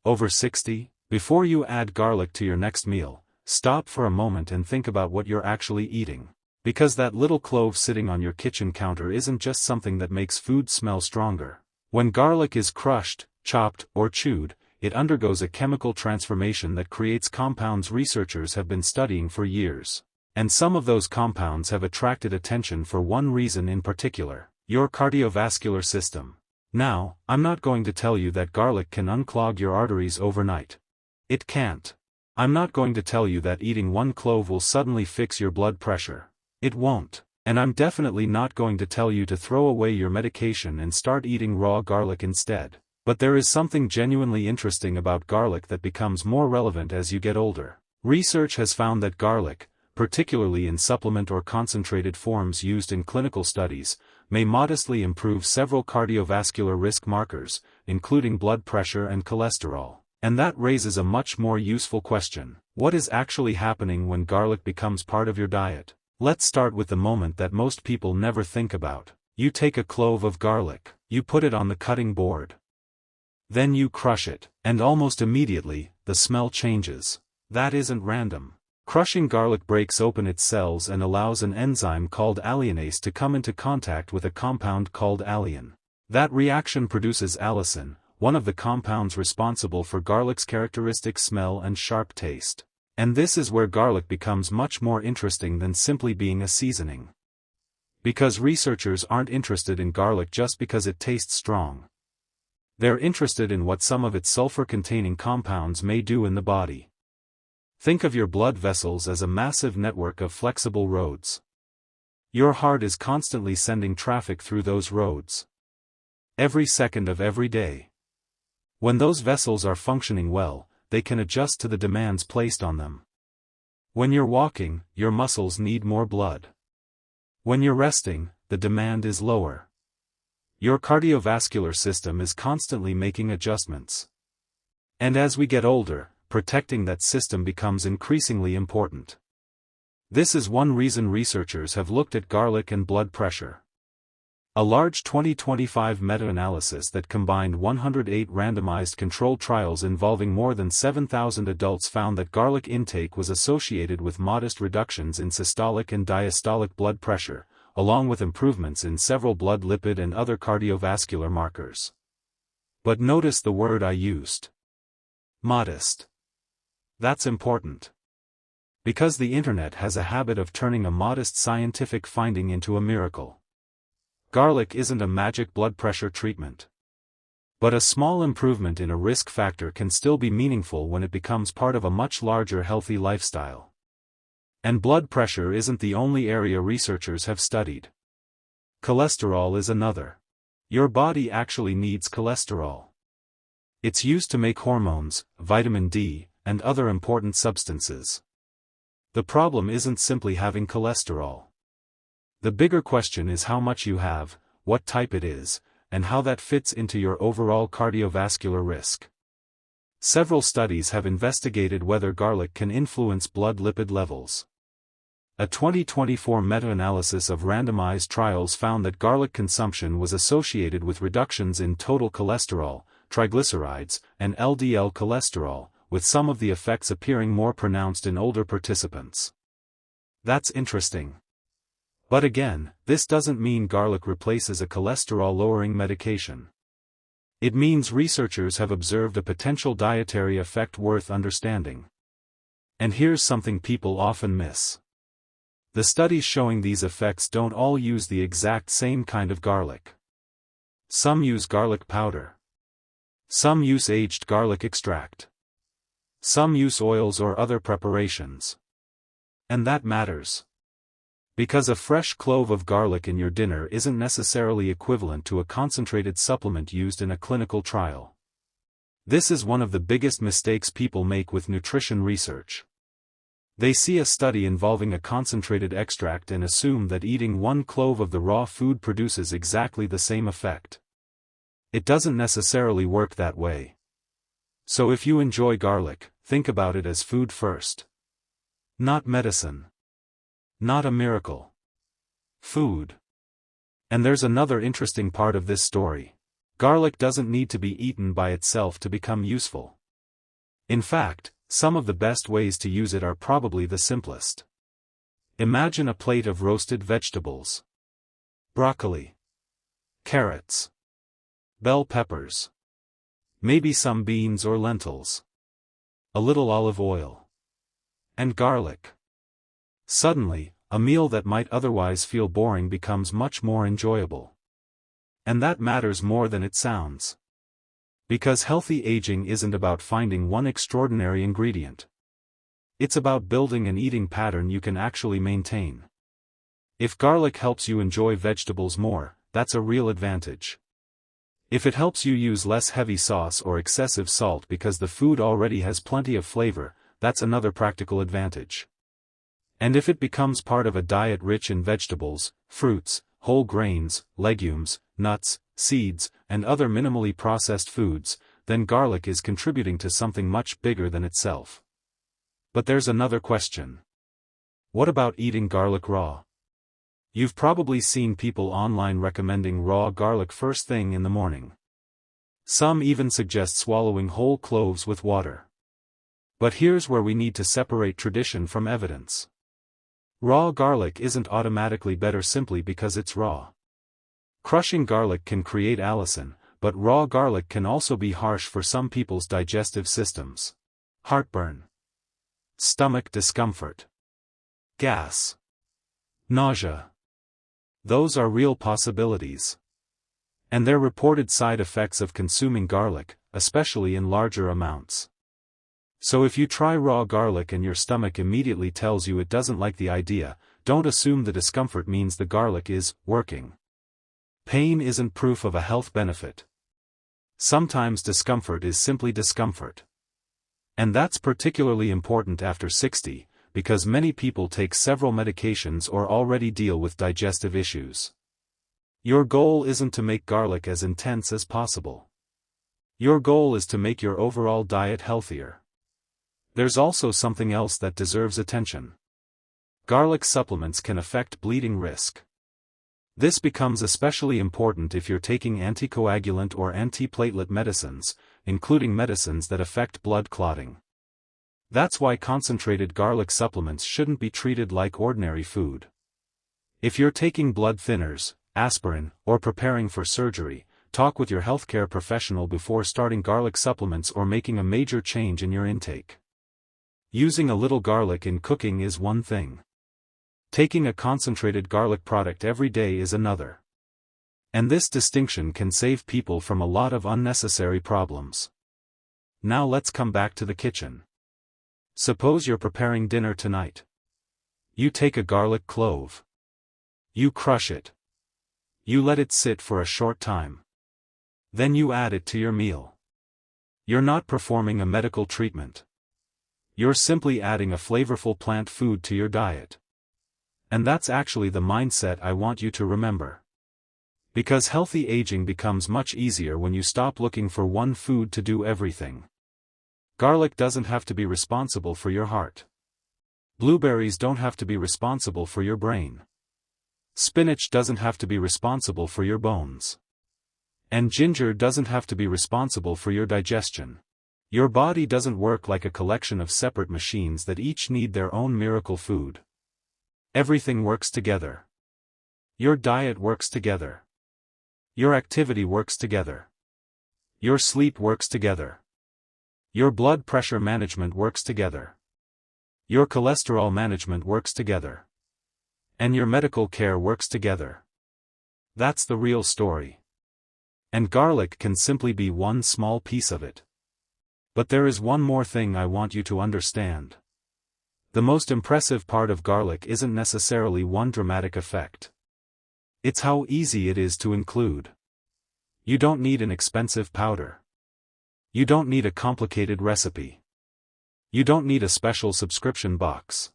Over 60? Before you add garlic to your next meal, stop for a moment and think about what you're actually eating. Because that little clove sitting on your kitchen counter isn't just something that makes food smell stronger. When garlic is crushed, chopped, or chewed, it undergoes a chemical transformation that creates compounds researchers have been studying for years. And some of those compounds have attracted attention for one reason in particular: your cardiovascular system. Now, I'm not going to tell you that garlic can unclog your arteries overnight. It can't. I'm not going to tell you that eating one clove will suddenly fix your blood pressure. It won't. And I'm definitely not going to tell you to throw away your medication and start eating raw garlic instead. But there is something genuinely interesting about garlic that becomes more relevant as you get older. Research has found that garlic, particularly in supplement or concentrated forms used in clinical studies, may modestly improve several cardiovascular risk markers, including blood pressure and cholesterol. And that raises a much more useful question: what is actually happening when garlic becomes part of your diet? Let's start with the moment that most people never think about. You take a clove of garlic, you put it on the cutting board. Then you crush it, and almost immediately, the smell changes. That isn't random. Crushing garlic breaks open its cells and allows an enzyme called alliinase to come into contact with a compound called alliin. That reaction produces allicin, one of the compounds responsible for garlic's characteristic smell and sharp taste. And this is where garlic becomes much more interesting than simply being a seasoning. Because researchers aren't interested in garlic just because it tastes strong. They're interested in what some of its sulfur-containing compounds may do in the body. Think of your blood vessels as a massive network of flexible roads. Your heart is constantly sending traffic through those roads. Every second of every day. When those vessels are functioning well, they can adjust to the demands placed on them. When you're walking, your muscles need more blood. When you're resting, the demand is lower. Your cardiovascular system is constantly making adjustments. And as we get older, protecting that system becomes increasingly important. This is one reason researchers have looked at garlic and blood pressure. A large 2025 meta-analysis that combined 108 randomized controlled trials involving more than 7,000 adults found that garlic intake was associated with modest reductions in systolic and diastolic blood pressure, along with improvements in several blood lipid and other cardiovascular markers. But notice the word I used. Modest. That's important. Because the internet has a habit of turning a modest scientific finding into a miracle. Garlic isn't a magic blood pressure treatment. But a small improvement in a risk factor can still be meaningful when it becomes part of a much larger healthy lifestyle. And blood pressure isn't the only area researchers have studied. Cholesterol is another. Your body actually needs cholesterol. It's used to make hormones, vitamin D, and other important substances. The problem isn't simply having cholesterol. The bigger question is how much you have, what type it is, and how that fits into your overall cardiovascular risk. Several studies have investigated whether garlic can influence blood lipid levels. A 2024 meta-analysis of randomized trials found that garlic consumption was associated with reductions in total cholesterol, triglycerides, and LDL cholesterol, with some of the effects appearing more pronounced in older participants. That's interesting. But again, this doesn't mean garlic replaces a cholesterol-lowering medication. It means researchers have observed a potential dietary effect worth understanding. And here's something people often miss. The studies showing these effects don't all use the exact same kind of garlic. Some use garlic powder. Some use aged garlic extract. Some use oils or other preparations. And that matters. Because a fresh clove of garlic in your dinner isn't necessarily equivalent to a concentrated supplement used in a clinical trial. This is one of the biggest mistakes people make with nutrition research. They see a study involving a concentrated extract and assume that eating one clove of the raw food produces exactly the same effect. It doesn't necessarily work that way. So if you enjoy garlic, think about it as food first. Not medicine. Not a miracle. Food. And there's another interesting part of this story. Garlic doesn't need to be eaten by itself to become useful. In fact, some of the best ways to use it are probably the simplest. Imagine a plate of roasted vegetables. Broccoli. Carrots. Bell peppers. Maybe some beans or lentils. A little olive oil. And garlic. Suddenly, a meal that might otherwise feel boring becomes much more enjoyable. And that matters more than it sounds. Because healthy aging isn't about finding one extraordinary ingredient. It's about building an eating pattern you can actually maintain. If garlic helps you enjoy vegetables more, that's a real advantage. If it helps you use less heavy sauce or excessive salt because the food already has plenty of flavor, that's another practical advantage. And if it becomes part of a diet rich in vegetables, fruits, whole grains, legumes, nuts, seeds, and other minimally processed foods, then garlic is contributing to something much bigger than itself. But there's another question. What about eating garlic raw? You've probably seen people online recommending raw garlic first thing in the morning. Some even suggest swallowing whole cloves with water. But here's where we need to separate tradition from evidence. Raw garlic isn't automatically better simply because it's raw. Crushing garlic can create allicin, but raw garlic can also be harsh for some people's digestive systems. Heartburn. Stomach discomfort. Gas. Nausea. Those are real possibilities. And they're reported side effects of consuming garlic, especially in larger amounts. So if you try raw garlic and your stomach immediately tells you it doesn't like the idea, don't assume the discomfort means the garlic is working. Pain isn't proof of a health benefit. Sometimes discomfort is simply discomfort. And that's particularly important after 60, because many people take several medications or already deal with digestive issues. Your goal isn't to make garlic as intense as possible. Your goal is to make your overall diet healthier. There's also something else that deserves attention. Garlic supplements can affect bleeding risk. This becomes especially important if you're taking anticoagulant or antiplatelet medicines, including medicines that affect blood clotting. That's why concentrated garlic supplements shouldn't be treated like ordinary food. If you're taking blood thinners, aspirin, or preparing for surgery, talk with your healthcare professional before starting garlic supplements or making a major change in your intake. Using a little garlic in cooking is one thing. Taking a concentrated garlic product every day is another. And this distinction can save people from a lot of unnecessary problems. Now let's come back to the kitchen. Suppose you're preparing dinner tonight. You take a garlic clove. You crush it. You let it sit for a short time. Then you add it to your meal. You're not performing a medical treatment. You're simply adding a flavorful plant food to your diet. And that's actually the mindset I want you to remember. Because healthy aging becomes much easier when you stop looking for one food to do everything. Garlic doesn't have to be responsible for your heart. Blueberries don't have to be responsible for your brain. Spinach doesn't have to be responsible for your bones. And ginger doesn't have to be responsible for your digestion. Your body doesn't work like a collection of separate machines that each need their own miracle food. Everything works together. Your diet works together. Your activity works together. Your sleep works together. Your blood pressure management works together. Your cholesterol management works together. And your medical care works together. That's the real story. And garlic can simply be one small piece of it. But there is one more thing I want you to understand. The most impressive part of garlic isn't necessarily one dramatic effect. It's how easy it is to include. You don't need an expensive powder. You don't need a complicated recipe. You don't need a special subscription box.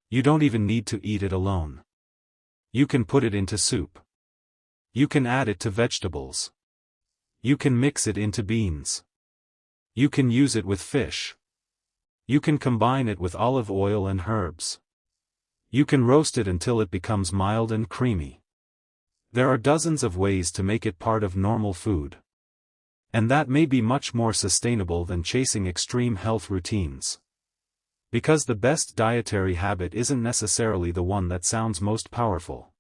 You don't even need to eat it alone. You can put it into soup. You can add it to vegetables. You can mix it into beans. You can use it with fish. You can combine it with olive oil and herbs. You can roast it until it becomes mild and creamy. There are dozens of ways to make it part of normal food. And that may be much more sustainable than chasing extreme health routines. Because the best dietary habit isn't necessarily the one that sounds most powerful.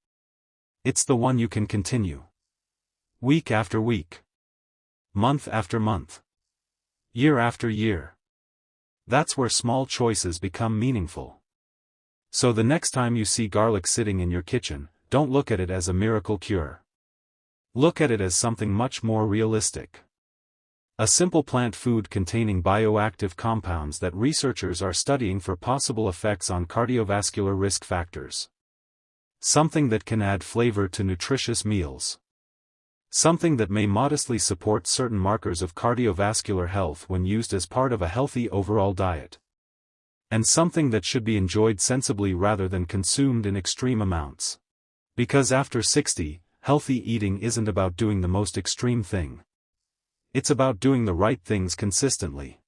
It's the one you can continue. Week after week. Month after month. Year after year. That's where small choices become meaningful. So the next time you see garlic sitting in your kitchen, don't look at it as a miracle cure. Look at it as something much more realistic. A simple plant food containing bioactive compounds that researchers are studying for possible effects on cardiovascular risk factors. Something that can add flavor to nutritious meals. Something that may modestly support certain markers of cardiovascular health when used as part of a healthy overall diet. And something that should be enjoyed sensibly rather than consumed in extreme amounts. Because after 60, healthy eating isn't about doing the most extreme thing. It's about doing the right things consistently.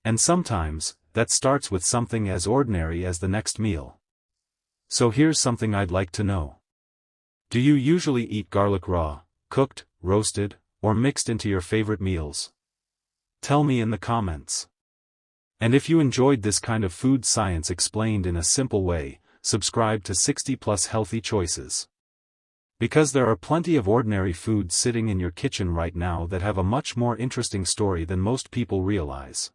And sometimes, that starts with something as ordinary as the next meal. So here's something I'd like to know. Do you usually eat garlic raw, cooked, roasted, or mixed into your favorite meals? Tell me in the comments. And if you enjoyed this kind of food science explained in a simple way, subscribe to 60+ Healthy Choices. Because there are plenty of ordinary foods sitting in your kitchen right now that have a much more interesting story than most people realize.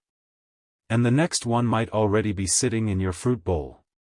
And the next one might already be sitting in your fruit bowl.